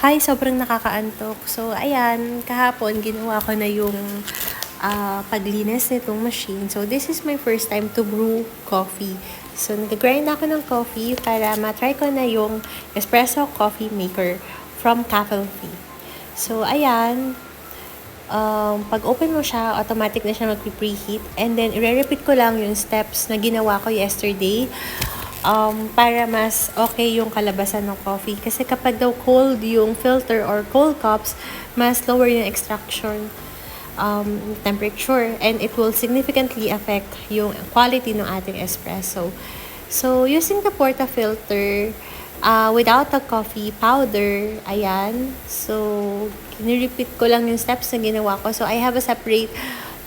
Hi, sobrang nakakaantok. So, ayan, kahapon ginawa ko na yung paglinis nitong machine. So, this is my first time to brew coffee. So, nag-grind ako ng coffee para matry ko na yung espresso coffee maker from Cafelffe. So, ayan, pag open mo siya, automatic na siya mag-preheat. And then, i-repeat ko lang yung steps na ginawa ko yesterday para mas okay yung kalabasan ng coffee. Kasi kapag daw cold yung filter or cold cups, mas lower yung extraction temperature. And it will significantly affect yung quality ng ating espresso. So, using the portafilter, without the coffee powder, ayan. So, ni-repeat ko lang yung steps na ginawa ko. So, I have a separate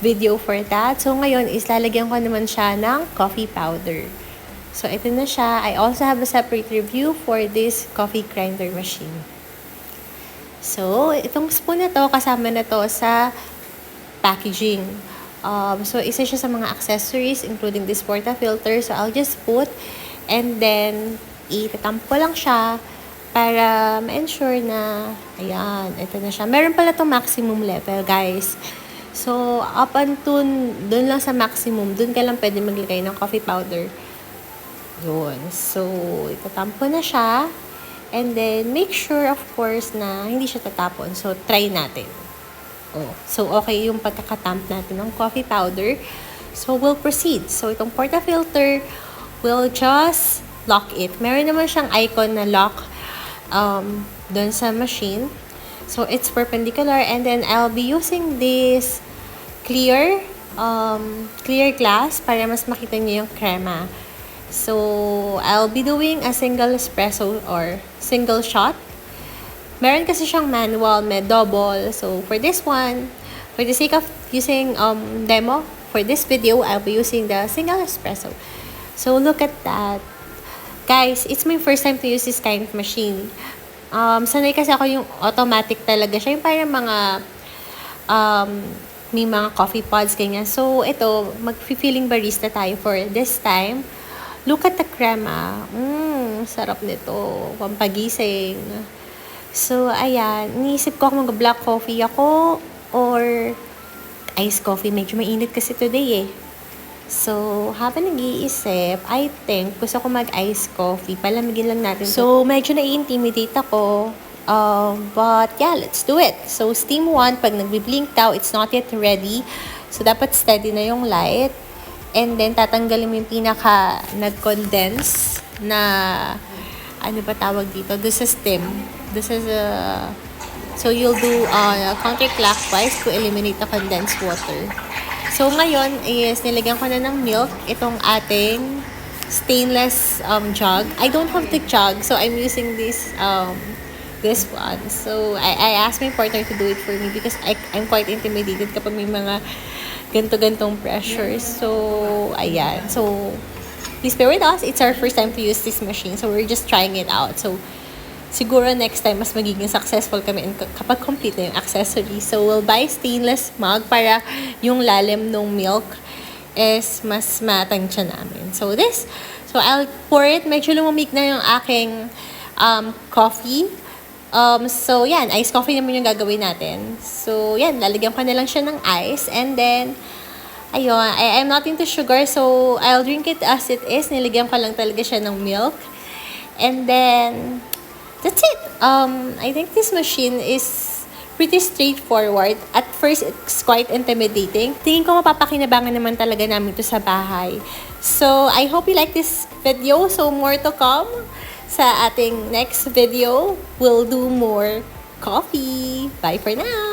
video for that. So, ngayon is lalagyan ko naman siya ng coffee powder. So, ito na siya. I also have a separate review for this coffee grinder machine. So, itong spoon na to, kasama na to sa packaging. So, isa siya sa mga accessories, including this portafilter. So, I'll just put, and then, itatamp ko lang siya para ma-ensure na, ayan, ito na siya. Meron pala itong maximum level, guys. So, up until dun lang sa maximum, dun ka lang pwede maglagay ng coffee powder. Yun. So, itatampo na siya. And then, make sure, of course, na hindi siya tatapon. So, try natin. Oh. So, okay yung pagkakatamp natin ng coffee powder. So, we'll proceed. So, itong portafilter, we'll just lock it. Meron naman siyang icon na lock dun sa machine. So, it's perpendicular. And then, I'll be using this clear glass para mas makita niyo yung crema. So, I'll be doing a single espresso or single shot. Meron kasi siyang manual, may double. So, for this one, for the sake of using demo, for this video, I'll be using the single espresso. So, look at that. Guys, it's my first time to use this kind of machine. Sanay kasi ako yung automatic talaga siya. Yung parang mga may mga coffee pods, ganyan. So, ito, mag-feeling barista tayo for this time. Look at the crema. Sarap nito. Pampagising. So, ayan. Iniisip ko kung mag-black coffee ako or iced coffee. Medyo mainit kasi today eh. So, habang nag-iisip, I think gusto ko mag-iced coffee. Palamigin lang natin. So, medyo nai-intimidate ako. But, yeah, let's do it. So, steam 1, pag nag-blink daw, it's not yet ready. So, dapat steady na yung light. And then, tatanggalin mo yung pinaka nag-condense na, ano ba tawag dito? This is steam. This is so, you'll do counterclockwise to eliminate the condensed water. So, ngayon is nilagyan ko na ng milk itong ating stainless jug. I don't have the jug, so I'm using this one. So, I asked my partner to do it for me because I'm quite intimidated kapag may mga ganto-gantong pressures. So, ayan. So, please bear with us. It's our first time to use this machine. So, we're just trying it out. So, siguro next time, mas magiging successful kami kapag complete na yung accessory. So, we'll buy stainless mug para yung lalim ng milk is mas matansya namin. So, I'll pour it. Medyo lumamig na yung aking coffee. So, yan. Iced coffee naman yung gagawin natin. So, yan. Lalagyan ko na lang siya ng ice. And then, ayun. I'm not into sugar. So, I'll drink it as it is. Nilagyan ko lang talaga siya ng milk. And then, that's it. I think this machine is pretty straightforward. At first, it's quite intimidating. Tingin ko mapapakinabangan naman talaga namin ito sa bahay. So, I hope you like this video. So, more to come. Sa ating next video, we'll do more coffee. Bye for now!